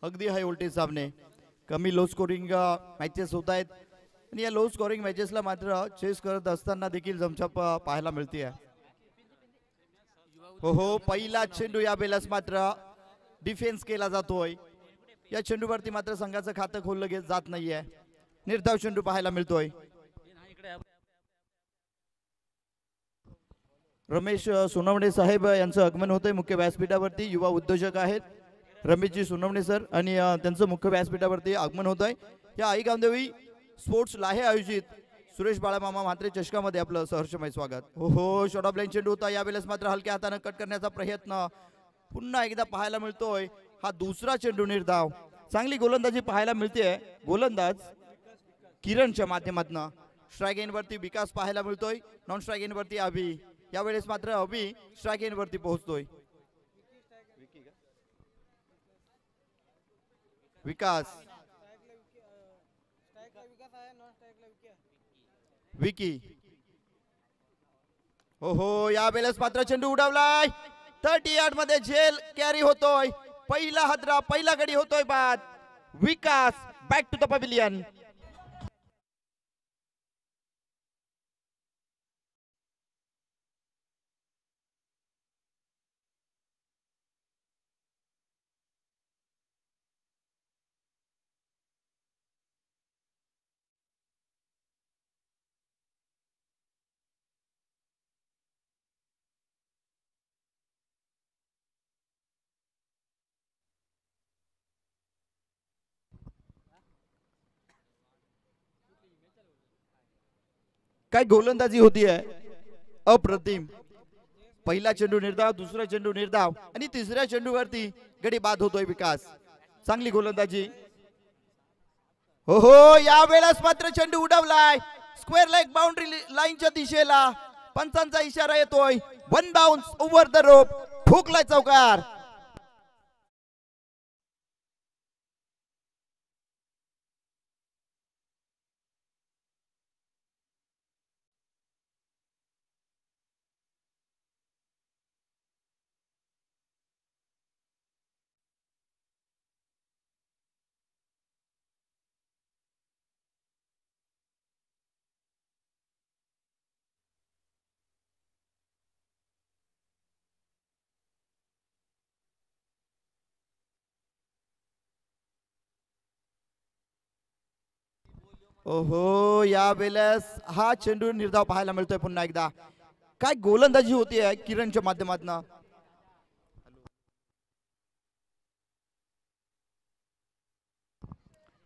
अगदी high voltage सामने कमी लो स्कोरिंग मॅचेस होत आहेत आणि या लो स्कोरिंग मॅचेसला मात्र चेस करत असताना देखील जमछाप पाहायला मिळते. हो पहिला चेंडू या बेलास मात्र डिफेन्स केला जातोय. या चेंडूवरती मात्र संघाचं खातं खोललं जात नाहीये. निर्धाव चेंडू पाहायला मिळतोय. रमेश सोनवणे साहेब यांचं आगमन होतंय मुख्य व्यासपीठावरती. युवा उद्योजक आहेत रमेशजी सोनवणे सर आणि त्यांचं मुख्य व्यासपीठावरती आगमन होत आहे. या आई गांधेवी स्पोर्ट्स लाहे आयोजित सुरेश बाळामामा म्हात्रे चषकामध्ये आपलं सहर्षमय स्वागत. हो शॉर्ट ऑफ लाईन चेंडू होता यावेळेस मात्र हलक्या हाताने कट करण्याचा प्रयत्न पुन्हा एकदा पाहायला मिळतोय. हा दुसरा चेंडू निर्धाव. चांगली गोलंदाजी पाहायला मिळते. गोलंदाज किरणच्या माध्यमातून स्ट्राईक एंड वरती विकास पाहायला मिळतोय. नॉन स्ट्राईक एंड वरती अभि. यावेळेस मात्र अभि स्ट्राईक एंड वरती पोहोचतोय. विकास विकी. हो या वेळेस मात्र चेंडू उडवलाय. 30 यार्ड मध्ये झेल कॅरी होतोय. पहिला हादरा पहिला गडी होतोय बाद. विकास बॅक टू द पॅव्हिलियन. काय गोलंदाजी होती आहे अप्रतिम. पहिला चेंडू निर्धाव दुसरा चेंडू निर्धाव आणि तिसऱ्या चेंडूवरती गडी बाद होतोय विकास. चांगली गोलंदाजी. हो या वेळेस मात्र चेंडू उडवलाय स्क्वेअर लेग बाउंड्री लाईनच्या दिशेला. पंचांचा इशारा येतोय. One bounce over the rope. ठोकलाय चौकार. ओहो या वेळेस हा चेंडू निर्धाव पाहायला मिळतोय पुन्हा एकदा. काय गोलंदाजी होती आहे किरणच्या माध्यमातून.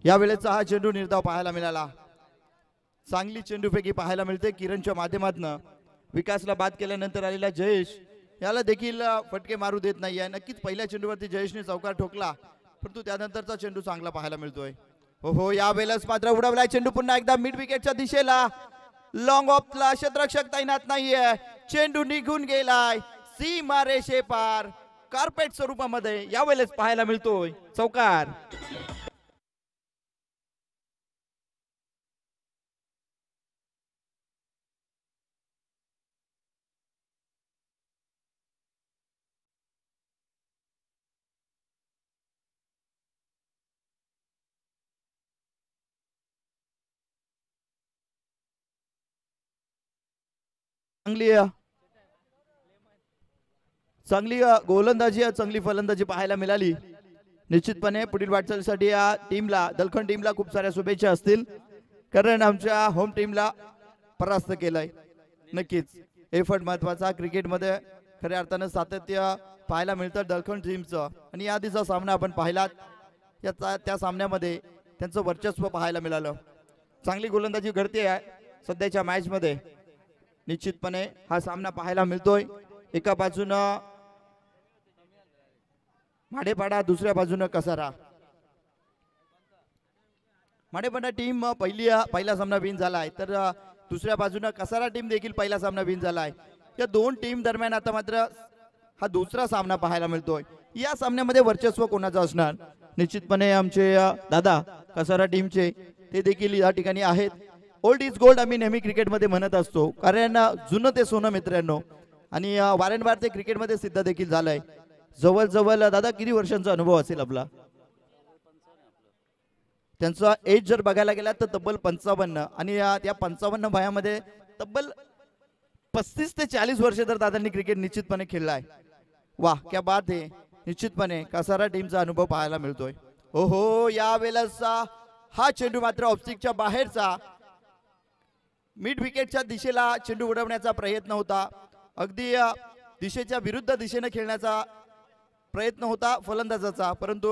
या वेळेचा हा चेंडू निर्धाव पाहायला मिळाला. चांगली चेंडूपैकी पाहायला मिळते किरणच्या माध्यमातून. विकासला बाद केल्यानंतर आलेला जयेश याला देखील फटके मारू देत नाहीये. नक्कीच पहिल्या चेंडूवरती जयेशने चौकार ठोकला परंतु त्यानंतरचा चेंडू चांगला पाहायला मिळतोय. हो या वेळेस मात्र उडवलाय चेंडू पुन्हा एकदा मिड विकेटच्या दिशेला. लॉंग ऑफला क्षेत्ररक्षक तैनात नाहीये. चेंडू निघून गेलाय सीमा रेषे पार. कार्पेट स्वरूपामध्ये या वेळेस पाहायला मिळतोय चौकार. चांगली गोलंदाजी चांगली फलंदाजी पाहायला मिळाली. निश्चितपणे पुढील वाटचालीसाठी या टीमला दलखन टीमला खूप साऱ्या शुभेच्छा असतील कारण आमच्या होम टीमला परास्त केलाय. नक्कीच एफर्ट महत्वाचा. क्रिकेटमध्ये खऱ्या अर्थानं सातत्य पाहायला मिळतं दलखन टीमचं आणि या आधीचा सामना आपण पाहिलात त्या सामन्यामध्ये त्यांचं वर्चस्व पाहायला मिळालं. चांगली गोलंदाजी घडते सध्याच्या मॅच मध्ये. निश्चितपणे हा सामना पाहायला मिळतोय. एका बाजूनं माडेपाडा दुसऱ्या बाजूनं कसारा. माडेपाडा टीम पहिला सामना विन झालाय तर दुसऱ्या बाजूनं कसारा टीम देखील पहिला सामना विन झालाय. या दोन टीम दरम्यान आता मात्र हा दुसरा सामना पाहायला मिळतोय. या सामन्यामध्ये वर्चस्व कोणाचं असणार. निश्चितपणे आमचे दादा कसारा टीमचे ते देखील या ठिकाणी आहेत. ओल्ड इज गोल्ड आम्ही नेहमी क्रिकेटमध्ये म्हणत असतो कारण जुनं ते सोनं मित्रांनो. आणि वारंवार ते क्रिकेटमध्ये सिद्ध देखील झालंय. जवळ जवळ दादा किती वर्षांचा अनुभव असेल आपला. त्यांचा एज जर बघायला गेला तर तब्बल 55 आणि त्या 55 वयामध्ये तब्बल 35 ते 40 वर्ष तर दादांनी क्रिकेट निश्चितपणे खेळला आहे. वाह क्या बात आहे. निश्चितपणे कसारा टीमचा अनुभव पाहायला मिळतोय. ओहो यावेळेस हा चेंडू मात्र ऑफस्टिकच्या बाहेरचा मिड विकेटच्या दिशेला चेंडू उडवण्याचा प्रयत्न होता. अगदी दिशेच्या विरुद्ध दिशेने खेळण्याचा प्रयत्न होता फलंदाजाचा, परंतु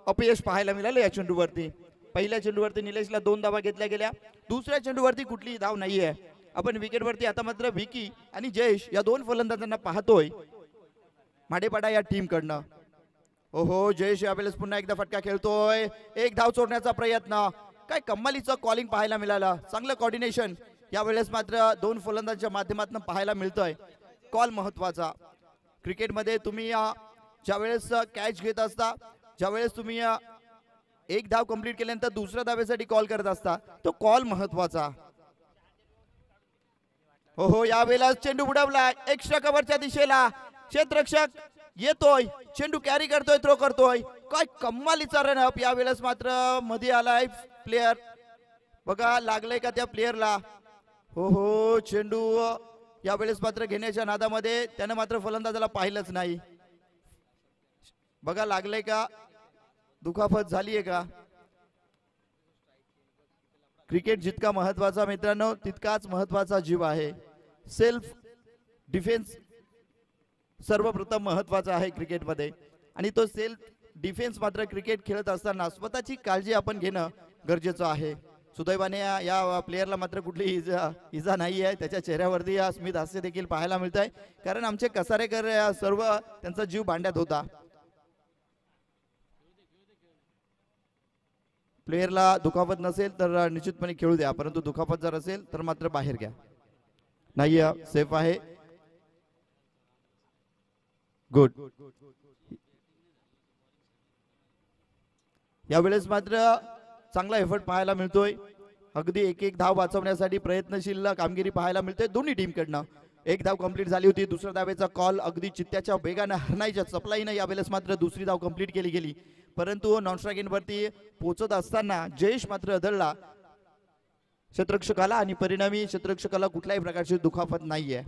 अपयश पाहायला मिळालं या चेंडूवरती. पहिल्या चेंडूवरती निलेशला 2 धावा घेतल्या गेल्या. दुसऱ्या चेंडूवरती कुठलीही धाव नाहीये. आपण विकेटवरती आता मात्र विकी आणि जयेश या 2 फलंदाजांना पाहतोय माडेपाडा या टीम कडनं. ओहो जयेश यावेळेस पुन्हा एकदा फटका खेळतोय. एक धाव सोडण्याचा प्रयत्न. काय कमालीचं कॉलिंग पाहायला मिळालं. चांगलं कॉर्डिनेशन यावेळेस मात्र 2 फलंदाजांच्या माध्यमातून पाहायला मिळतंय. कॉल महत्वाचा क्रिकेटमध्ये. तुम्ही ज्यावेळेस कॅच घेत असता, ज्यावेळेस तुम्ही एक धाव कंप्लीट केल्यानंतर दुसऱ्या धावेसाठी कॉल करत असता, तो कॉल महत्वाचा. हो यावेळेला चेंडू उडवलाय एक्स्ट्रा कव्हरच्या दिशेला. क्षेत्ररक्षक येतोय, चेंडू कॅरी करतोय, थ्रो करतोय. काय कमालीचा रन अप. यावेळेस मात्र मध्ये आलाय प्लेयर. बघा लागलंय का त्या प्लेयरला. हो चेंडू यावेळेस मात्र घेण्याच्या नादामध्ये त्यानं मात्र फलंदाजाला पाहिलंच नाही. बघा लागलंय का, दुखापत झालीये का. क्रिकेट जितका महत्वाचा मित्रांनो तितकाच महत्वाचा जीव आहे. सेल्फ डिफेन्स सर्वप्रथम महत्वाचा आहे क्रिकेटमध्ये आणि तो सेल्फ डिफेन्स मात्र क्रिकेट खेळत असताना स्वतःची काळजी आपण घेणं गरजेचं आहे. सुदैवाने या प्लेयरला मात्र कुठली इजा नाही आहे. त्याच्या चेहऱ्यावरती स्मित हास्य देखील पाहायला मिळत आहे, कारण आमचे कसारेकर सर्व त्यांचा जीव भांड्यात होता. प्लेयरला दुखापत नसेल तर निश्चितपणे खेळू द्या, परंतु दुखापत जर असेल तर मात्र बाहेर घ्या. नाही सेफ आहे. गुड. यावेळेस मात्र चांगला एफर्ट पाहायला मिळतोय. अगदी एक धाव वाचवण्यासाठी प्रयत्नशील कामगिरी पाहायला मिळते दोन्ही टीम कडनं. एक धाव कंप्लीट झाली होती. दुसऱ्या धावेचा कॉल अगदी चित्त्याच्या वेगाने हरणायच्या सप्लाईने यावेळेस मात्र दुसरी धाव कंप्लीट केली गेली, परंतु नॉन स्ट्रायकिंग वरती पोहोचत असताना जयेश मात्र अदळला क्षेत्ररक्षकाला आणि परिणामी क्षेत्ररक्षकाला कुठल्याही प्रकारची दुखापत नाहीये.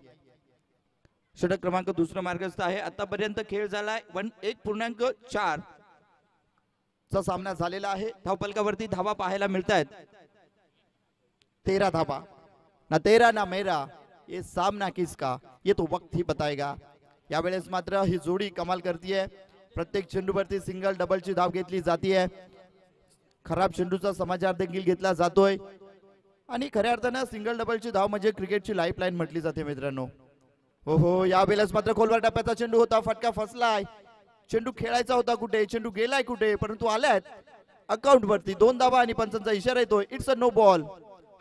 षटक क्रमांक दुसरा मार्गस्थ आहे. आतापर्यंत खेळ झालाय 1.4 चा सामना झालेला आहे. धावफलकावरती धावा पाहायला मिळतायत 13 धावा. ना तेरा ना मेरा, ये सामना किसका ये तो वक्त ही बताएगा. यावेळेस मात्र ही जोडी कमाल करतीये. प्रत्येक चेंडूवरती सिंगल डबलची धाव घेतली जातीये. खराब चेंडूचा समाचार देखील घेतला जातोय आणि खऱ्या अर्थानं सिंगल डबलची धाव म्हणजे क्रिकेटची लाईफलाईन म्हटली जाते मित्रांनो. हो यावेळेस मात्र खोलवर टप्प्याचा चेंडू होता. फटका फसलाय. चेंडू खेळायचा होता कुठे, चेंडू गेलाय कुठे, परंतु आल्यात अकाउंट वरती 2 धावा आणि पंचांचा इशारा येतोय. It's a no ball.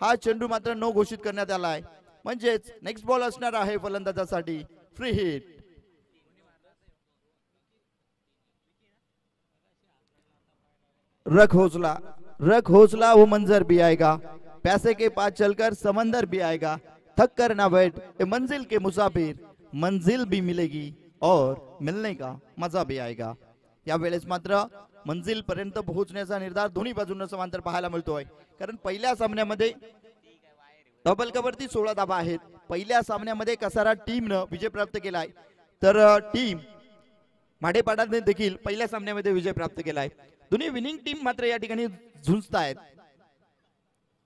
हा चेंडू मात्र नो घोषित करण्यात आलाय, म्हणजेच नेक्स्ट बॉल असणार आहे फलंदाजासाठी. Free hit. रख हौसला वो मंजर भी आएगा, पैसे के पास चलकर समंदर भी आएगा, थक कर ना बैठ ए मंजिल के मुसाफिर, मंजिल भी मिलेगी और मिलने का मजा भी आएगा. यावेळेस मात्र मंजिल पर्यंत पोहोचण्याचा निर्धार दोन्ही बाजूंना समांतर पाहायला मिळतोय, कारण पहिल्या सामन्यामध्ये डबल कवरती 16 धावा आहेत. पहिल्या सामन्यामध्ये कसारा टीमनं विजय प्राप्त केलाय, तर टीम माडेपाडाने देखील पहिल्या सामन्यामध्ये विजय प्राप्त केलाय. दोन्ही विनिंग टीम मात्र या ठिकाणी झुंजतायत.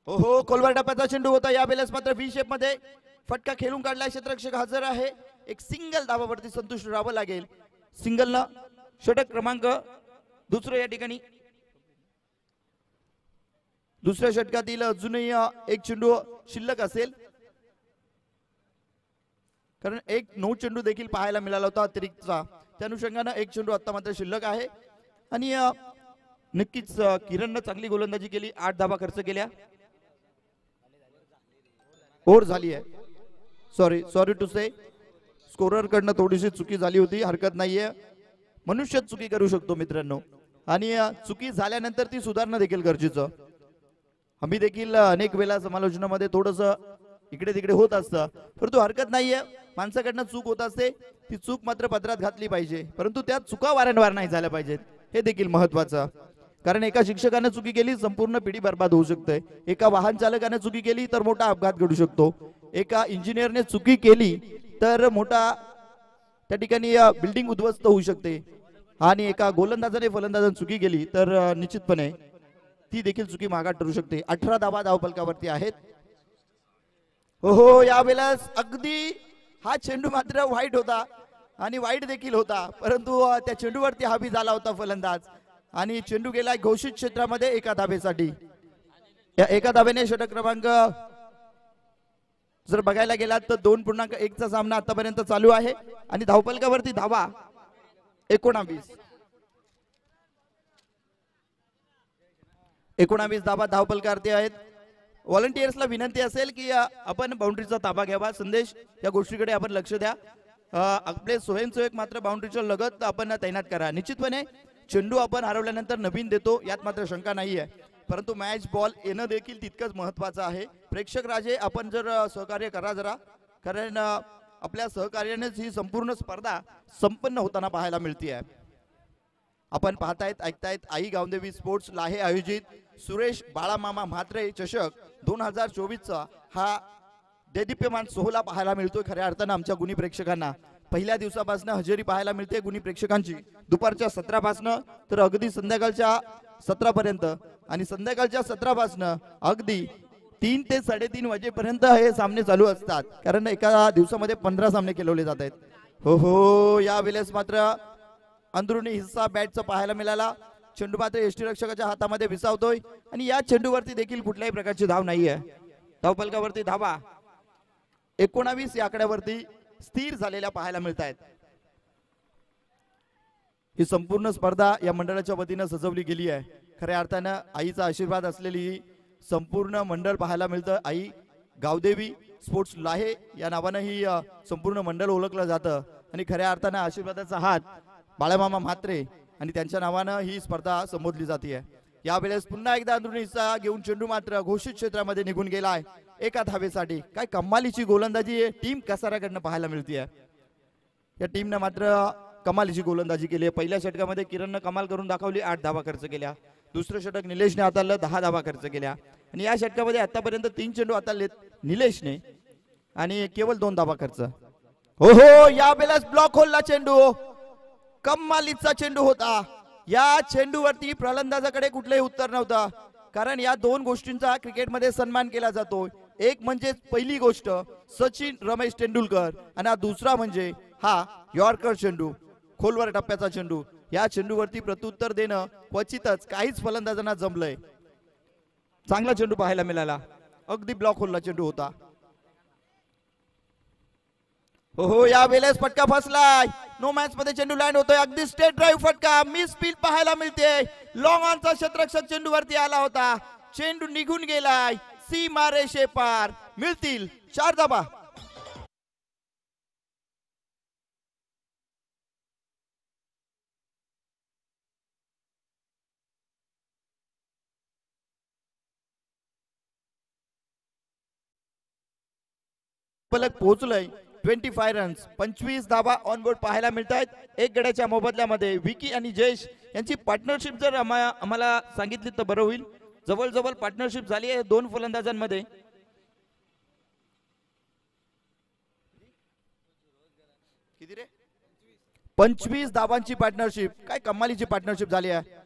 ओहो खोलवर टप्प्याचा चेंडू होता. यावेळेस मात्र व्ही शेप मध्ये फटका खेळून काढलाय. क्षेत्ररक्षक हजर आहे. एक सिंगल धावावरती संतुष्ट राहावं लागेल. सिंगल न षटक क्रमांक दुसरं या ठिकाणी. दुसऱ्या षटकातील अजूनही एक चेंडू शिल्लक असेल, कारण एक 9 चेंडू देखील पाहायला मिळाला होता अतिरिक्तचा. त्या अनुषंगाने एक चेंडू आता मात्र शिल्लक आहे आणि नक्कीच किरणनं चांगली गोलंदाजी केली. 8 धावा खर्च केल्या. ओव्हर झाली आहे. सॉरी टू से, स्कोरर कडनं थोडीशी चुकी झाली होती. हरकत नाहीये, मनुष्य चुकी करू शकतो मित्रांनो, आणि चुकी झाल्यानंतर ती सुधारणं देखील गरजेचं. आम्ही देखील अनेक वेळा समालोचनामध्ये थोडस इकडे तिकडे होत असतं, परंतु हरकत नाहीये. माणसाकडनं चूक होत असते, ती चूक मात्र पदरात घातली पाहिजे, परंतु त्या चुका वारंवार नाही झाल्या पाहिजेत, हे देखील महत्वाचं. कारण एका शिक्षकाने चुकी केली संपूर्ण पिढी बर्बाद होऊ शकते, एका वाहन चालकाने चुकी केली तर मोठा अपघात घडू शकतो, एका इंजिनियरने चुकी केली तर मोठा त्या ठिकाणी बिल्डिंग उद्ध्वस्त होऊ शकते, आणि एका गोलंदाजाने फलंदाजाने चुकी केली तर निश्चितपणे ती देखील चुकी मागात ठरू शकते. 18 धावा धावफलकावरती आहेत. हो यावेळेस अगदी हा चेंडू मात्र वाईट होता आणि वाईट देखील होता, परंतु त्या चेंडूवरती हावी झाला होता फलंदाज आणि चेंडू गेलाय घोषित क्षेत्रामध्ये एका धावेसाठी. या एका धावेने षटक क्रमांक जर बघायला गेलात तर 2.1 चा सामना आतापर्यंत चालू आहे आणि धावफलकावरती धावा 19 धावा धावफलकावरती आहेत. व्हॉलंटियर्सला विनंती असेल की आपण बाउंड्रीचा ताबा घ्यावा. संदेश या गोष्टीकडे आपण लक्ष द्या. आपले स्वयंसेवक मात्र बाउंड्रीच्या लगत आपण तैनात करा. निश्चितपणे चेंडू आपण हरवल्यानंतर नवीन देतो यात मात्र शंका नाही आहे, परंतु मॅच बॉल येणं देखील तितकंच महत्वाचं आहे. प्रेक्षक राजे आपण जर सहकार्य करा जरा, कारण आपल्या सहकार्यानेच ही संपूर्ण स्पर्धा संपन्न होताना पाहायला मिळते आहे. आपण पाहतायत ऐकतायत आई गावदेवी स्पोर्ट्स लाहे आयोजित सुरेश बाळामामा म्हात्रे चषक 2024चा हा देदीप्यमान सोहळा पाहायला मिळतोय. खऱ्या अर्थानं आमच्या गुणी प्रेक्षकांना पहिल्या दिवसापासून हजेरी पाहायला मिळते गुणी प्रेक्षकांची, दुपारच्या 17 पासून तर अगदी संध्याकाळच्या 17 पर्यंत, आणि संध्याकाळच्या 17 पासून अगदी 3 ते 3:30 वाजेपर्यंत हे सामने चालू असतात, कारण एका दिवसामध्ये 15 सामने खेळवले जात आहेत. हो या वेळेस मात्र अंदरुनी हिस्सा बॅटचा पाहायला मिळाला. चेंडू मात्र यष्टीरक्षकाच्या हातामध्ये विसावतोय आणि या चेंडूवरती देखील कुठल्याही प्रकारची धाव नाहीये. धावफलकावरती धावा 19 या आकड्यावरती स्थिर झालेल्या पाहायला मिळत आहेत. ही संपूर्ण स्पर्धा या मंडळाच्या वतीनं सजवली गेली आहे. खऱ्या अर्थानं आईचा आशीर्वाद असलेली ही संपूर्ण मंडळ पाहायला मिळतं. आई गावदेवी स्पोर्ट्स लाहे या नावानं ही संपूर्ण मंडळ ओळखलं जातं आणि खऱ्या अर्थानं आशीर्वादाचा हात बाळामामा म्हात्रे आणि त्यांच्या नावानं ही स्पर्धा संबोधली जाते. यावेळेस पुन्हा एकदा अंदरुनी हिस्सा घेऊन चेंडू मात्र घोषित क्षेत्रामध्ये निघून गेलाय एका धावेसाठी. काय कमालीची गोलंदाजी टीम कसाराकडनं पाहायला मिळते. या टीमनं मात्र कमालीची गोलंदाजी केली आहे. पहिल्या षटकामध्ये किरणनं कमाल करून दाखवली, 8 धावा खर्च केल्या. दुसरं षटक निलेशने हाताळलं, 10 धावा खर्च केल्या. आणि या षटकामध्ये आतापर्यंत 3 चेंडू हाताळलेत निलेशने आणि केवळ 2 धावा खर्च. हो या वेळेस ब्लॉक होलला चेंडू, कमालीचा चेंडू होता. या चेंडूवरती फलंदाजाकडे कुठलंही उत्तर नव्हतं, कारण या 2 गोष्टींचा क्रिकेटमध्ये सन्मान केला जातो. एक म्हणजे पहिली गोष्ट सचिन रमेश तेंडुलकर आणि दुसरा म्हणजे हा यॉर्कर चेंडू, खोलवर टप्प्याचा चेंडू. या चेंडूवरती प्रत्युत्तर देणं क्वचितच काहीच फलंदाजांना जमलंय. चांगला चेंडू पाहायला मिळाला, अगदी ब्लॉक होलला चेंडू होता. हो या वेळेस फटका फसलाय. नो मॅच मध्ये चेंडू लँड होतोय, अगदी स्ट्रेट ड्राईव्ह फटका, मिस फील्ड पाहायला मिळते. लॉंग ऑनचा क्षेत्ररक्षक चेंडूवरती आला होता, चेंडू निघून गेलाय सीमा रेषे पार. मिळतील 4 धावा. पलक पोहोचलंय 25 रन्स, 25 धावा ऑन बोर्ड पाहायला मिळत आहेत. एक गड्याच्या मोबदल्यामध्ये विकी आणि जयेश यांची पार्टनरशिप जर आम्हाला सांगितली तर बरं होईल. जवळ पार्टनरशिप झाली आहे 2 फलंदाजांमध्ये. किती रे? 25 धावांची पार्टनरशिप, काय कमालीची पार्टनरशिप झाली आहे.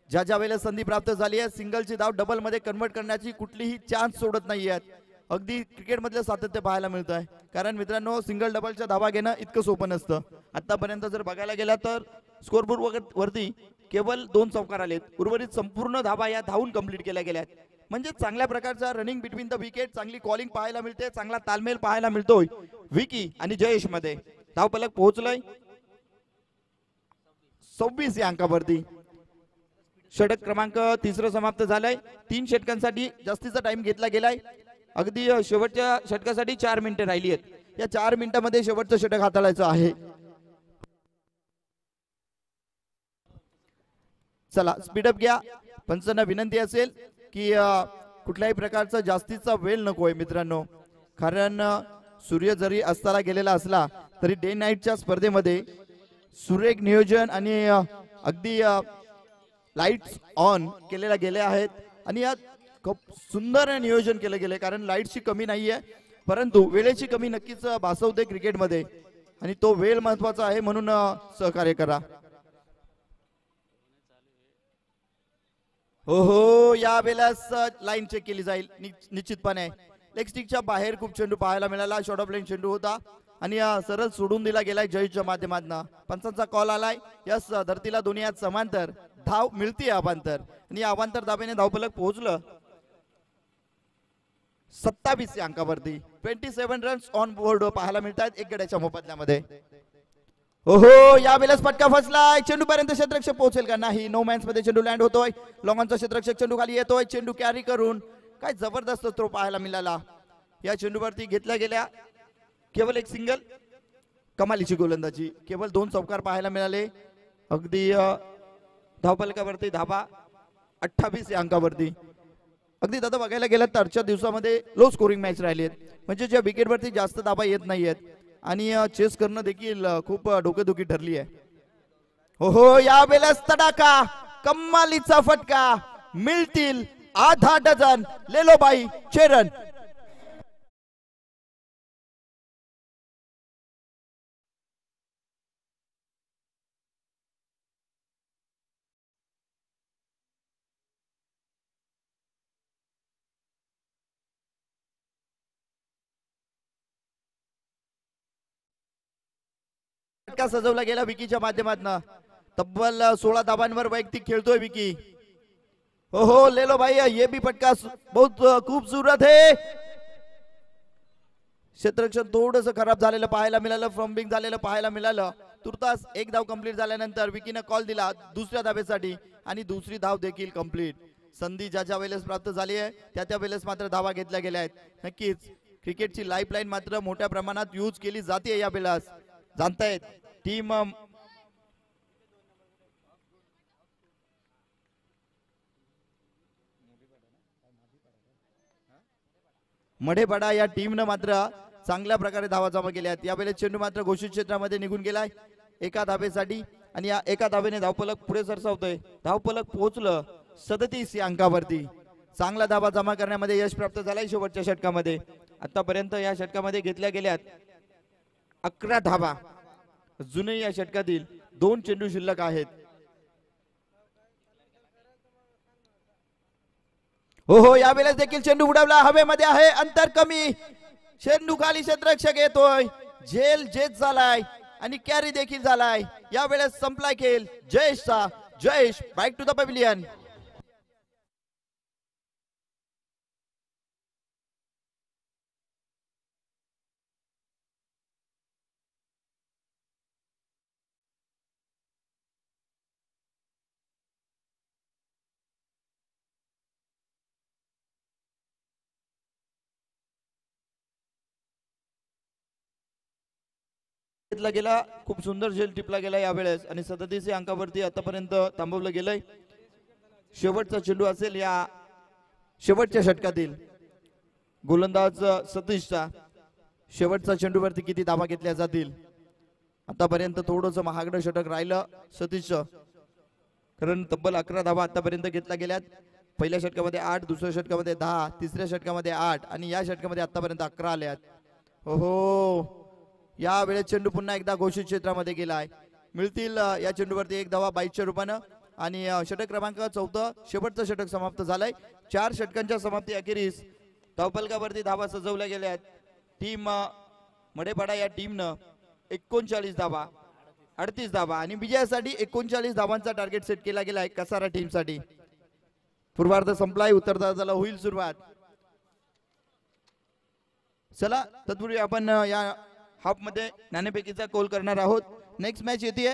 ज्या वेळेला संधी प्राप्त झाली आहे सिंगलची धाव डबल मध्ये कन्वर्ट करण्याची कुठलीही चान्स सोडत नाही आहेत. अगदी क्रिकेट मधलं सातत्य पाहायला मिळत आहे, कारण मित्रांनो सिंगल डबलच्या धावा घेणं इतकं सोपं नसतं. आतापर्यंत जर बघायला गेला तर स्कोरबोर्ड वरती केवळ 2 चौकार आलेत, उर्वरित संपूर्ण धावा या धावून कंप्लीट केल्या गेल्यात. म्हणजे चांगल्या प्रकारचा रनिंग बिटवीन द विकेट, चांगली कॉलिंग पाहायला मिळते, चांगला तालमेल पाहायला मिळतोय विकी आणि जयेश मध्ये. धावफलक पोहोचलंय 26 या अंकावरती. षटक क्रमांक 3 समाप्त झालाय. 3 षटकांसाठी जास्तीचा टाइम घेतला गेलाय. अगदी शेवटच्या षटकासाठी 4 मिनिटे राहिली आहेत. या 4 मिनिटांमध्ये शेवटचं षटक हाताळायचं आहे. चला स्पीडअप घ्या. पंचांना विनंती असेल की कुठल्याही प्रकारचा जास्तीचा वेळ नकोय मित्रांनो, कारण सूर्य जरी अस्ताला गेलेला असला तरी डे नाईटच्या स्पर्धेमध्ये सुरेख नियोजन आणि अगदी लाईट्स ऑन केलेल्या गेल्या आहेत आणि यात खूप सुंदर नियोजन केलं गेले, कारण लाईटची कमी नाहीये परंतु वेळेची कमी नक्कीच भासवते क्रिकेटमध्ये आणि तो वेळ महत्वाचा आहे, म्हणून सहकार्य करा. हो हो, या वेळेस लाईन चेक केली जाईल निश्चितपणे. लेग स्टिकच्या बाहेर खूप चेंडू पाहायला मिळाला, शॉर्ट ऑफ लाईन चेंडू होता आणि सरळ सोडून दिला गेलाय जयच्या माध्यमातून. पंचांचा कॉल आलाय. यस, धरतीला दुनियात समांतर धाव मिळते अवांतर आणि अवांतर धावेने धावफलक पोहोचलं 27 अंकावरती. 27 रन्स ऑन बोर्ड पाहायला मिळतात एक गड्याच्या मोबदल्यामध्ये. ओहो, या वेळेस फटका फसलाय. चेंडू पर्यंत क्षेत्ररक्षक पोहोचेल का नाही. नो मॅन्स मध्ये चेंडू लँड होतोय. लॉंगॉनचा क्षेत्ररक्षक चेंडू खाली येतोय. चेंडू कॅरी करून काय जबरदस्त थ्रो पाहायला मिळाला. या चेंडूवरती घेतल्या गेल्या केवळ एक सिंगल. कमालीची गोलंदाजी, केवळ 2 चौकार पाहायला मिळाले. अगदी धावफलकावरती धाबा 28 या अंकावरती. अगदी दादा बघायला गेलं तर आजच्या दिवसामध्ये लो स्कोरिंग मॅच राहिली आहेत, म्हणजे ज्या विकेटवरती जास्त धाबा येत नाहीयेत आणि चेस करणं देखील खूप डोकेदुखी ठरली आहे. हो, या वेळेस तडाखा, कमालीचा फटका. मिळतील 8 डझन लेलोबाई चेरन. फटका सजवला गेला विकीच्या माध्यमातून. तब्बल 16 धाबांवर वैयक्तिक खेळतोय विकी. हो लेलो भाई, ये भी फटका बहुत खूबसूरत है. क्षेत्ररक्षण थोडस खराब झालेलं पाहायला मिळालं, फ्रॉम्बिंग झालेलं पाहायला मिळालं. तुर्तास एक धाव कंप्लीट झाल्यानंतर विकीनं कॉल दिला दुसऱ्या धावेसाठी आणि दुसरी धाव देखील कंप्लीट. संधी ज्या वेळेस प्राप्त झाली आहे त्या वेळेस मात्र धावा घेतल्या गेल्या आहेत. नक्कीच क्रिकेटची लाईफलाईन मात्र मोठ्या प्रमाणात यूज केली जाते या वेळेस. जाणतायत टीम मढेपाडा या टीमनं मात्र चांगल्या प्रकारे धावा जमा केल्या आहेत. यावेळेस चेंडू मात्र घोषित क्षेत्रामध्ये निघून गेलाय एका धावेसाठी आणि या एका धावेने धावफलक पुढे सरसावतोय. धावफलक पोहोचलं 37 या अंकावरती. चांगला धावा जमा करण्यामध्ये यश प्राप्त झालाय शेवटच्या षटकामध्ये. आतापर्यंत या षटकामध्ये घेतल्या गेल्यात 11 धावा. अजूनही या षटकातील 2 चेंडू शिल्लक आहेत. हो, यावेळेस देखील चेंडू उडवला, हवेमध्ये आहे, अंतर कमी. चेंडू खाली क्षेत्ररक्षक येतोय. झेल जेच झालाय आणि कॅरी देखील झालाय. यावेळेस संपलाय खेळ जयेशचा. Jayesh back to the pavilion. घेतला गेला, खूप सुंदर झेल टिपला गेला यावेळेस आणि 37 अंकावरती आतापर्यंत थांबवलं गेलंय. शेवटचा चेंडू असेल या शेवटच्या षटकातील. गोलंदाज सतीशचा शेवटचा चेंडूवरती किती धावा घेतल्या जातील. आतापर्यंत थोडस महागडं षटक राहिलं सतीशचं, कारण तब्बल 11 धावा आतापर्यंत घेतल्या गेल्यात. पहिल्या षटकामध्ये 8, दुसऱ्या षटकामध्ये 10, तिसऱ्या षटकामध्ये 8 आणि या षटकामध्ये आतापर्यंत 11 आल्यात. हो, या वेळेस चेंडू पुन्हा एकदा घोषित क्षेत्रामध्ये गेलाय. मिळतील या चेंडूवरती 1 धावा 22च्या रूपानं आणि षटक क्रमांक 14 शेवटचं षटक समाप्त झालंय. 4 षटकांच्या समाप्ती अखेरीस धावफलकावरती धावा सजवल्या गेल्या आहेत. टीम मढेपाडा या टीमनं 39 धावा, 38 धावा आणि विजयासाठी 39 धावांचा टार्गेट सेट केला गेलाय कसारा टीमसाठी. पूर्वार्ध संपलाय, उत्तरार्धाला होईल सुरुवात. चला तत्पूर्वी आपण या हाफ मध्ये नाणेफेकीचा कौल करणार आहोत. नेक्स्ट मॅच येते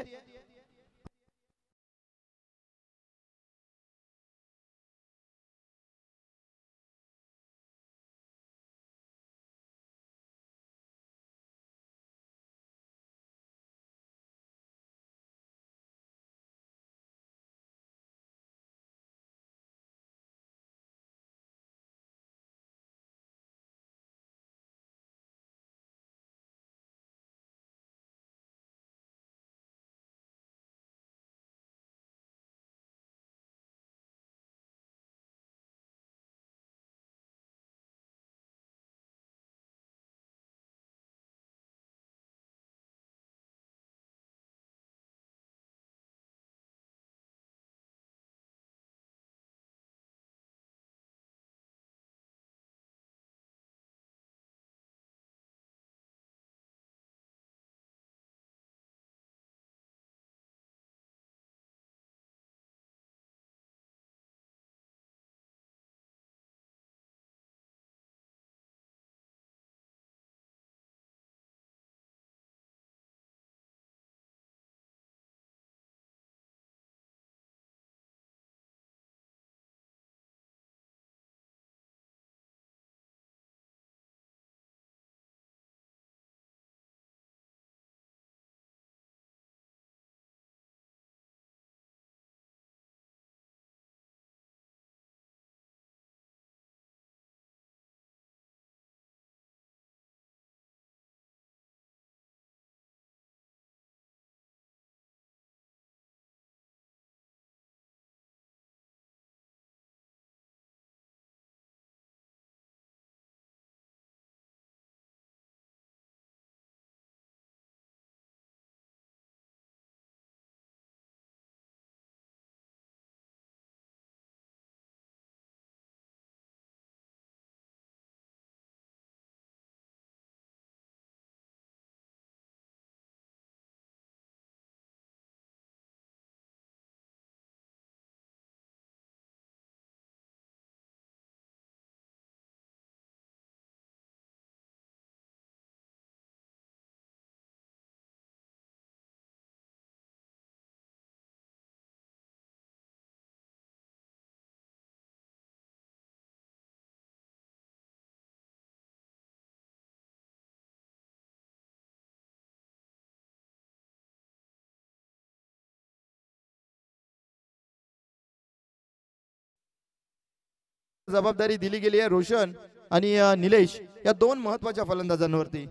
जबाबदारी दिली गेली आहे रोशन आणि निलेश या दोन महत्वाच्या फलंदाजांवरती.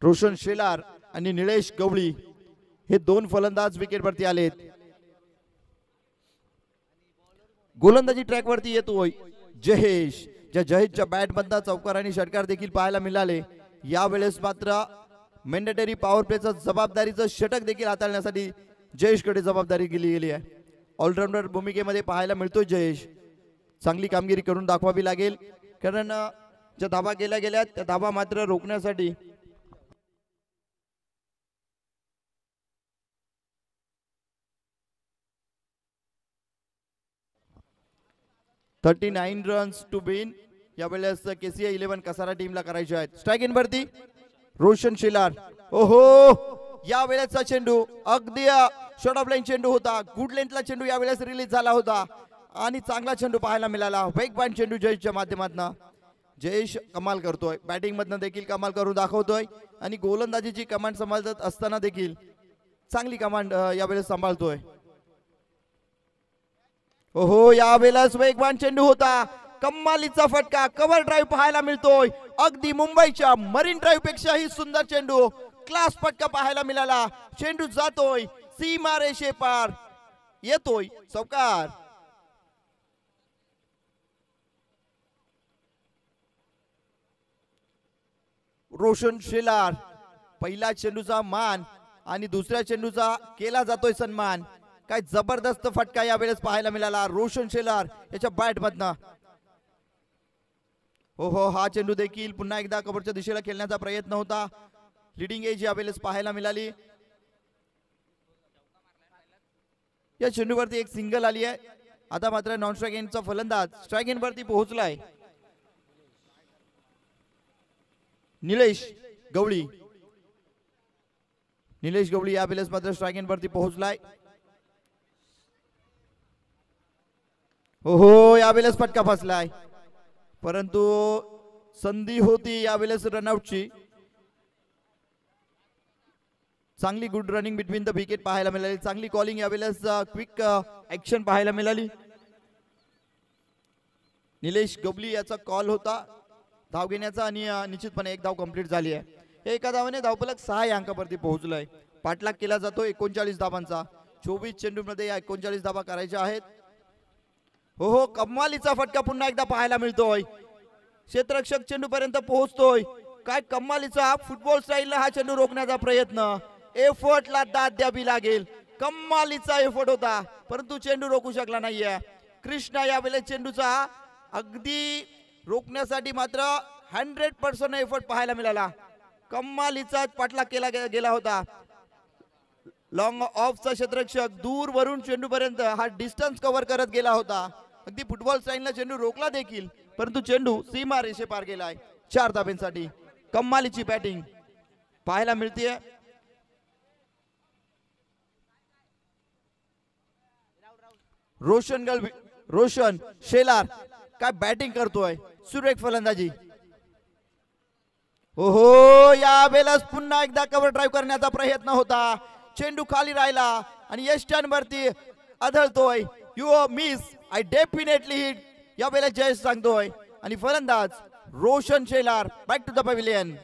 रोशन शेलार आणि निलेश गवळी हे दोन फलंदाज विकेटवरती आलेत. गोलंदाजी ट्रॅकवरती येतोय जहेश. ज्या जहेशच्या बॅट मधला चौकार आणि षटकार देखील पाहायला मिळाले. यावेळेस मात्र मॅन्डेटरी पॉवर प्लेचं जबाबदारीचं षटक देखील हाताळण्यासाठी जयेशकडे जबाबदारी दिली गेली आहे. ऑलराऊंडर भूमिकेमध्ये पाहायला मिळतोय जयेश. चांगली कामगिरी करून दाखवावी लागेल कारण ज्या धाबा केल्या गेल्या त्या धाबा मात्र रोखण्यासाठी 39 रन्स टू विन यावेळेस केसीआय 11 कसारा टीमला करायचे आहेत. स्ट्राइक इन वरती रोशन शेलार. ओहो या वेळेचा चेंडू अगदी शॉर्ट ऑफ लाईन चेंडू होता. गुड लेंथला चेंडू यावेळेस रिलीज झाला होता आणि चांगला चेंडू पाहायला मिळाला. वेगवान चेंडू जयेशच्या माध्यमातून. जयेश कमाल करतोय. बॅटिंग मधनं देखील कमाल करून दाखवतोय आणि गोलंदाजीची कमांड सांभाळत असताना देखील चांगली कमांड यावेळेस सांभाळतोय. ओहो यावेळेस वेगवान चेंडू होता. कमालीचा फटका. कव्हर ड्राईव्ह पाहायला मिळतोय. अगदी मुंबईच्या मरीन ड्राईव्ह पेक्षाही सुंदर चेंडू. क्लास फटका पाहायला मिळाला. चेंडू जातोय सीमा रेषे पार. येतोय चौकार. रोशन शेलार पहिला चेंडूचा मान आणि दुसऱ्या चेंडूचा केला जातोय सन्मान. काय जबरदस्त फटका यावेळेस पाहायला मिळाला रोशन शेलार याच्या बॅट मधनं. हो हा चेंडू देखील पुन्हा एकदा कव्हरच्या दिशेला खेळण्याचा प्रयत्न होता. लिडिंग एज यावेळेस पाहायला मिळाली. या चेंडूवरती एक सिंगल आली आहे. आता मात्र नॉन स्ट्राइक एंडचा फलंदाज स्ट्राइक एंड वरती पोहोचलाय. निलेश गवळी. निलेश गवळी यावेळेस मात्र स्ट्राइक एंड वरती पोहोचलाय. हो यावेळेस फटका फसलाय परंतु संधी होती यावेळेस रनआउटची. चांगली good running between the wicket पाहायला मिळाली. चांगली कॉलिंग यावेळेस क्विक ऍक्शन पाहायला मिळाली. निलेश गवली याचा कॉल होता धाव घेण्याचा आणि निश्चितपणे एक धाव कंप्लीट झाली आहे. एका धावाने धावफलक 6 या अंकावरती पोहोचलाय. पाठलाग केला जातो 39 धावांचा. 24 चेंडूमध्ये या 39 धावा करायच्या आहेत. हो कमालीचा फटका पुन्हा एकदा पाहायला मिळतोय. क्षेत्ररक्षक चेंडू पर्यंत पोहोचतोय. काय कमालीचा फुटबॉल स्टाईलला हा चेंडू रोखण्याचा प्रयत्न. एफर्टला दाद द्यावी लागेल. कमालीचा एफर्ट होता परंतु चेंडू रोखू शकला नाहीये. कृष्णा यावेळेस चेंडूचा अगदी रोखण्यासाठी मात्र 100% एफर्ट पाहायला मिळाला. कमालीचा पाठलाग केला गेला होता. लॉंग ऑफचा क्षेत्ररक्षक दूर वरून चेंडू पर्यंत हा डिस्टन्स कव्हर करत गेला होता. अगदी फुटबॉल स्टाईलला चेंडू रोखला देखील परंतु चेंडू सीमा रेषे पार गेलाय. 4 धाब्यांसाठी कमालीची बॅटिंग पाहायला मिळते. रोशन शेलार काय बॅटिंग करतोय. सुरेख फलंदाजी. ओहो यावेळेस पुन्हा एकदा कव्हर ड्राईव्ह करण्याचा प्रयत्न होता. चेंडू खाली राहिला आणि यष्टन वरती आदळतोय. You miss I definitely hit यावेळेस जयेश सांगतोय आणि फलंदाज Roshan Shelar back to the pavilion.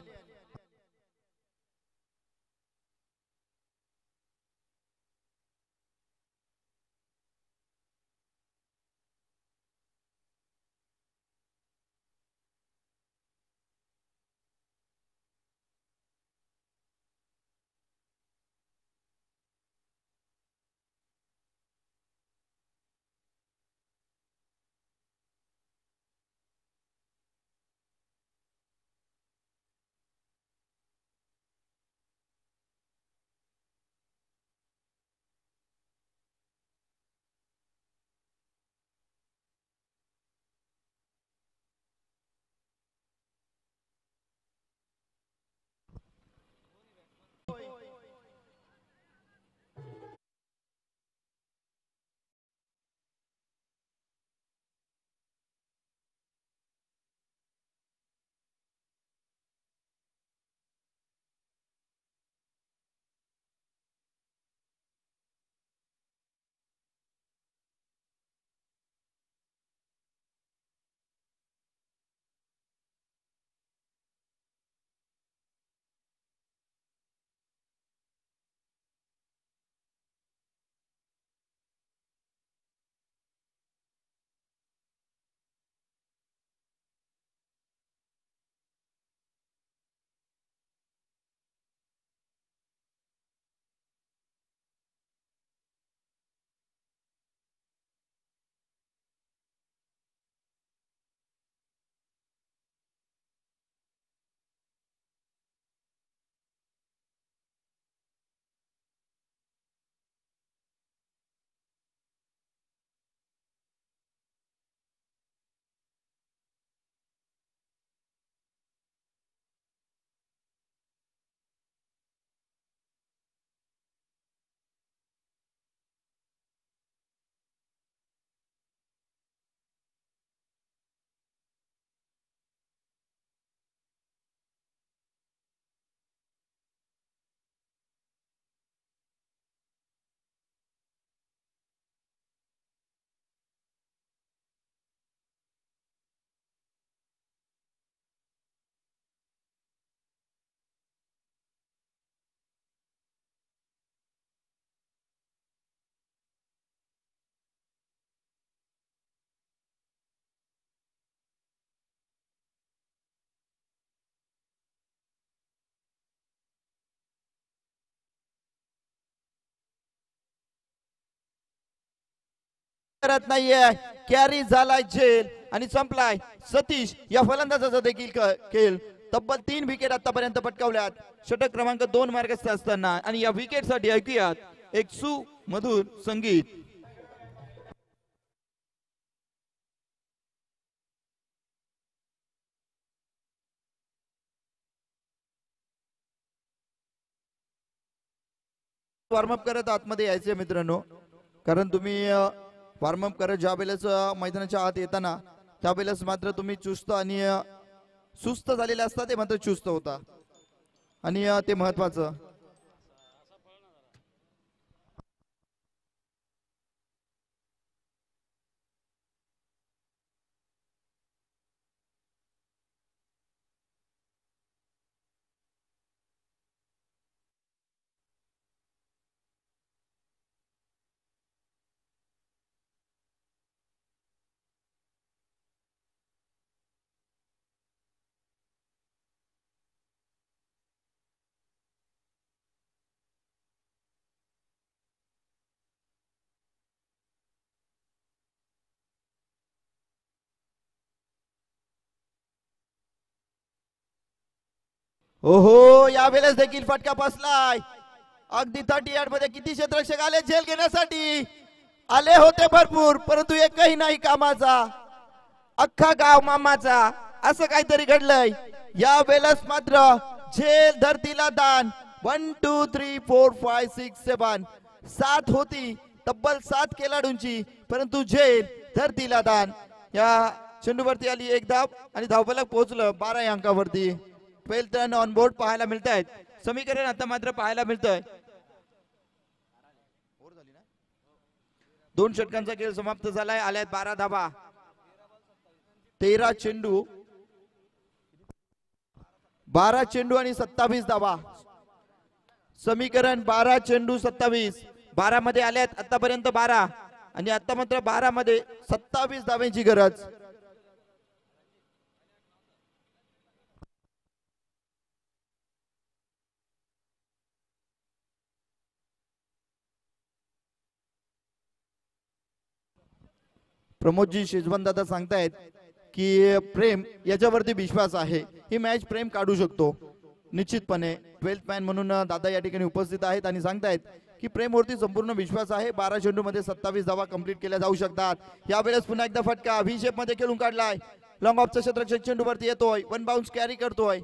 करत नाहीये. कॅरी झालाय झेल आणि संपलाय. सतीश या फलंदाजाचा देखील खेळ. तब्बल 3 विकेट आतापर्यंत पटकावल्यात षटक क्रमांक 2 मार्गस्थ असताना. आणि या विकेट साठी ऐकूयात एक सुमधुर संगीत. वॉर्मअप करत आतमध्ये यायचे मित्रांनो, कारण तुम्ही वॉर्मअप करत ज्या वेळेस मैदानाच्या आत येताना त्यावेळेस मात्र तुम्ही चुस्त आणि सुस्त झालेले असता, ते मात्र चुस्त होता आणि ते महत्वाचं. ओहो, यावेळेस देखील फटका बसलाय. अगदी 30 यार्ड मध्ये किती क्षेत्ररक्षक आले झेल घेण्यासाठी. आले होते भरपूर, परंतु एकही नाही कामाचा. अख्खा गाव मामाचा असं काहीतरी घडलंय. या वेळेस मात्र झेल धरतीला दान. 1 2 3 4 5 6 7 7 होती तब्बल 7 खेळाडूंची, परंतु झेल धरतीला दान. या चेंडूवरती आली एक धाव आणि धावफलक पोहोचलं 12 या अंकावरती. 12 रन ऑन बोर्ड पाहायला मिळत आहेत. समीकरण आता मात्र पाहायला मिळतंय. 2 षटकांचा खेळ समाप्त झालाय. आल्यात 12 धावा. 13 चेंडू, 12 चेंडू आणि 27 धावा. समीकरण 12 चेंडू 27. 12 मध्ये आल्यात आतापर्यंत 12 आणि आता मात्र 12 मध्ये 27 धाव्यांची गरज. प्रमोदजी शेजवंत दादा सांगतायत की प्रेम याच्यावरती विश्वास आहे. ही मॅच प्रेम काढू शकतो निश्चितपणे. 12th मॅन म्हणून दादा या ठिकाणी उपस्थित आहेत आणि सांगतायत की प्रेमवरती संपूर्ण विश्वास आहे. 12 चेंडू मध्ये 27 धावा कंप्लीट केल्या जाऊ शकतात. यावेळेस पुन्हा एकदा फटका व्ही शेप मध्ये खेळून काढलाय. लॉंग ऑफचा क्षेत्ररक्षक चेंडूवरती येतोय. 1 बाउन्स कॅरी करतोय.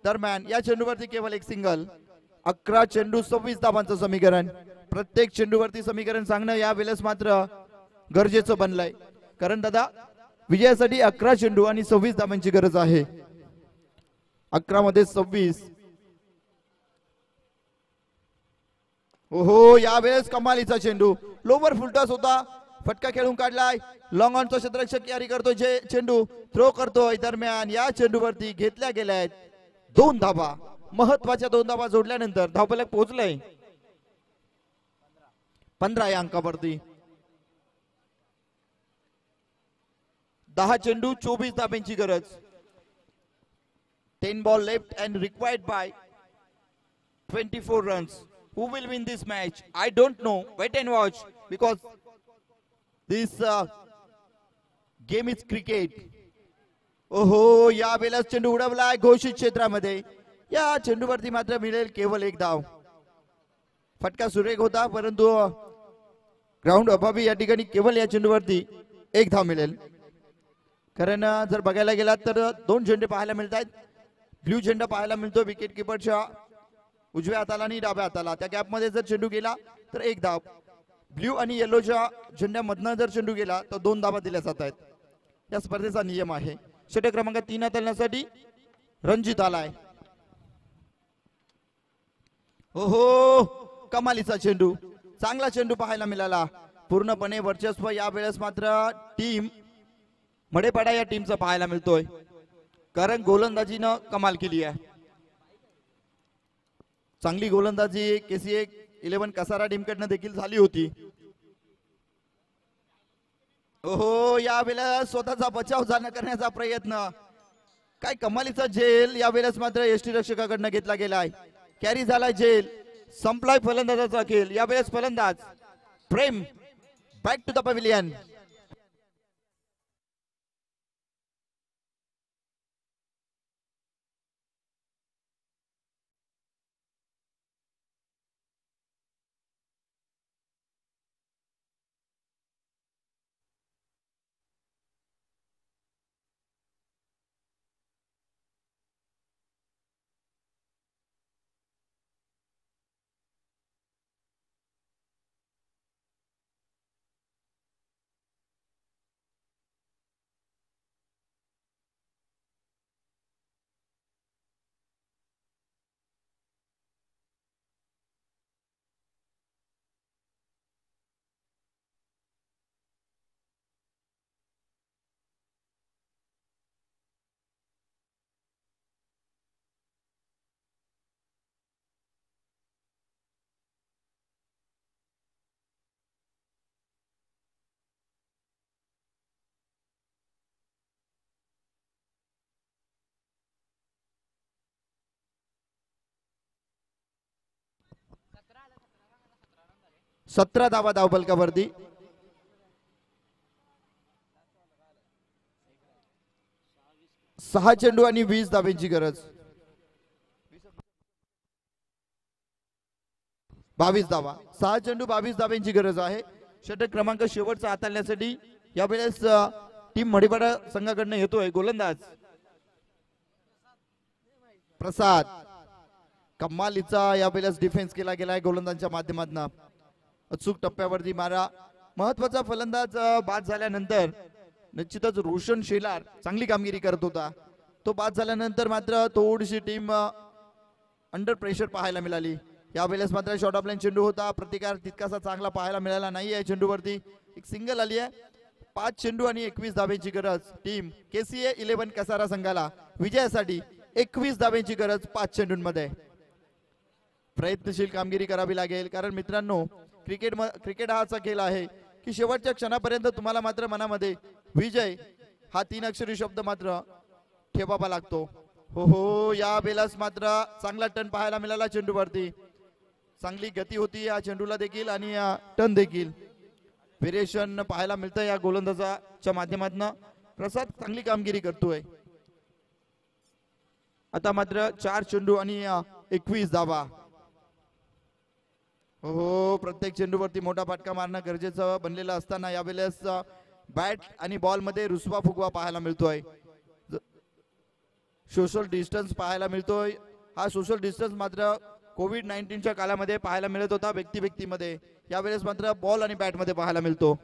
दरम्यान या चेंडूवरती केवळ एक सिंगल. 11 चेंडू 26 धावांचं समीकरण. प्रत्येक चेंडूवरती समीकरण सांगणं या वेळेस मात्र गरजेचं बनलंय, कारण दादा विजयासाठी 11 चेंडू आणि 26 धावांची गरज आहे. 11 मध्ये 26. ओहो, यावेळेस कमालीचा चेंडू. लोवर फुलटॉस होता. फटका खेळून काढलाय. लॉंग ऑनचा क्षेत्ररक्षक कॅरी करतोय. चेंडू थ्रो करतोय. दरम्यान या चेंडूवरती घेतल्या गेल्या आहेत 2 धावा. महत्वाच्या 2 धावा जोडल्यानंतर धावफलक पोहोचलंय 15 या अंकावरती. 10 चेंडू 24 धाब्यांची गरज. 10 ball left and required by 24 runs. Who will win this match? I don't know. Wait and watch because this game is cricket. ओहो, या वेळेस चेंडू उडवलाय घोषित क्षेत्रामध्ये. या चेंडूवरती मात्र मिळेल केवळ एक धाव. फटका सुरेख होता, परंतु ग्राउंड अभावी या ठिकाणी केवळ या चेंडूवरती एक धाव मिळेल. कारण जर बघायला गेलात तर 2 झेंडे पाहायला मिळत आहेत. ब्ल्यू झेंडा पाहायला मिळतो विकेट किपरच्या उजव्या हाताला आणि डाव्या हाताला. त्या गॅप मध्ये जर चेंडू गेला तर एक धाव. ब्ल्यू आणि येलोच्या झेंड्यामधनं जर चेंडू गेला तर 2 धावा दिल्या जात आहेत. या स्पर्धेचा नियम आहे. षटक क्रमांक 3 हाताळण्यासाठी रणजित आलाय. ओहो, कमालीचा चेंडू. चांगला चेंडू पाहायला मिळाला. पूर्णपणे वर्चस्व या वेळेस मात्र टीम मडेपाडा या टीमचा पाहायला मिळतोय, कारण गोलंदाजीनं कमाल केली आहे. चांगली गोलंदाजी KC 11 कसारा टीम कडनं देखील झाली होती. ओहो, या वेळेस स्वतःचा बचाव करण्याचा प्रयत्न. काय कमालीचा झेल या वेळेस मात्र यष्टी रक्षकाकडनं घेतला गेलाय. कॅरी झालाय झेल. संपलाय फलंदाजाचा खेळ. या वेळेस फलंदाज प्रेम बॅक टू द पॅव्हिलियन. 17 धावा धावफलकावरती. सहा चेंडू आणि 20 धाब्यांची गरज. 22 धावा. 6 चेंडू 22 धाब्यांची गरज आहे. षटक क्रमांक शेवटचा हाताळण्यासाठी यावेळेस टीम मडीपाडा संघाकडनं येतोय गोलंदाज प्रसाद. कमालीचा यावेळेस डिफेन्स केला गेलाय गोलंदाजांच्या माध्यमातून. अचूक टप्प्यावरती मारा. महत्वाचा फलंदाज बाद झाल्यानंतर निश्चितच रोशन शेलार चांगली कामगिरी करत होता. तो बाद झाल्यानंतर मात्र थोडीशी टीम अंडर प्रेशर पाहायला मिळाली. यावेळेस मात्र शॉर्ट ऑफ लाईन चेंडू होता. प्रतिकार तितकासा चांगला पाहायला मिळाला नाही आहे. चेंडूवरती एक सिंगल आली आहे. 5 चेंडू आणि 21 धाब्यांची गरज. टीम KCA 11 कसारा संघाला विजयासाठी 21 धाब्यांची गरज 5 चेंडूंमध्ये. प्रयत्नशील कामगिरी करावी लागेल कारण मित्रांनो क्रिकेट हा असा खेळ आहे की शेवटच्या क्षणापर्यंत तुम्हाला मात्र मनामध्ये विजय हा 3 अक्षरी शब्द मात्र ठेवावा लागतो. हो या बेलास मात्र चांगला टर्न पाहायला मिळाला. चेंडूवरती चांगली गती होती या चेंडूला देखील आणि टर्न देखील. व्हेरिएशन पाहायला मिळतं या गोलंदाजाच्या माध्यमातून. प्रसाद चांगली कामगिरी करतोय. आता मात्र 4 चेंडू आणि 21 धावा. हो प्रत्येक चेंडूवरती मोठा फटका मारणं गरजेचं बनलेलं असताना यावेळेस बॅट आणि बॉल मध्ये रुसवा फुगवा पाहायला मिळतोय. सोशल डिस्टन्स पाहायला मिळतोय. हा सोशल डिस्टन्स मात्र कोविड-19च्या काळामध्ये पाहायला मिळत होता व्यक्तीमध्ये. यावेळेस मात्र बॉल आणि बॅट मध्ये पाहायला मिळतो.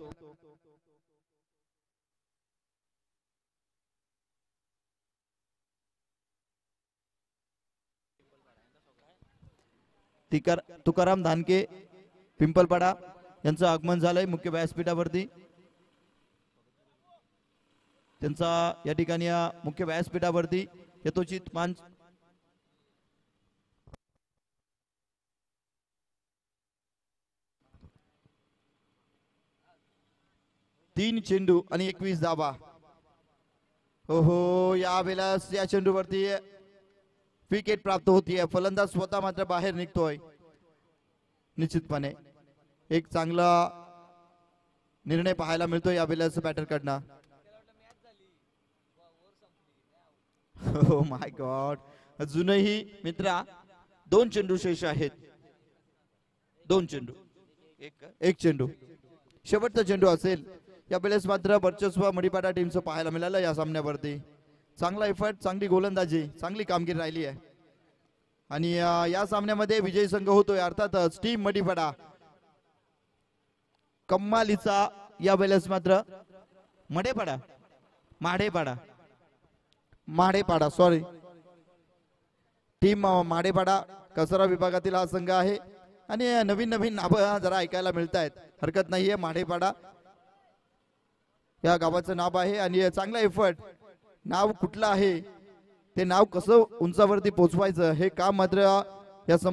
तुकाराम धानके पिंपलपाडा यांचं आगमन झालंय मुख्य व्यासपीठावरती. त्यांचा या ठिकाणी मुख्य व्यासपीठावरती यथोचित मान. तीन चेंडू आणि 21 धावा. हो या वेळेस या चेंडूवरती विकेट प्राप्त होतीये. फलंदाज स्वतः मात्र बाहेर निघतोय. निश्चितपणे एक चांगला निर्णय पाहायला मिळतोय या वेळेस बॅटर कडनं. हो माय गॉड. अजूनही मित्रा 2 चेंडू शेष आहेत. 2 चेंडू एक चेंडू शेवटचा चेंडू असेल. या वेळेस मात्र वर्चस्व मडीपाडा टीमचं पाहायला मिळालं या सामन्यावरती. चांगला एफर्ट, चांगली गोलंदाजी, चांगली कामगिरी राहिली आहे. आणि या सामन्यामध्ये विजयी संघ होतोय अर्थातच टीम मडीपाडा. कम्मालीचा या वेळेस मात्र माढेपाडा सॉरी टीम माढेपाडा कसारा विभागातील हा संघ आहे. आणि नवीन नावं जरा ऐकायला मिळत आहेत. हरकत नाहीये. माढेपाडा या गावाचं नाव आहे. आणि चांगला एफर्ट. नाव कुठलं आहे ते नाव कसं उंचावरती पोहोचवायचं हे काम मात्र या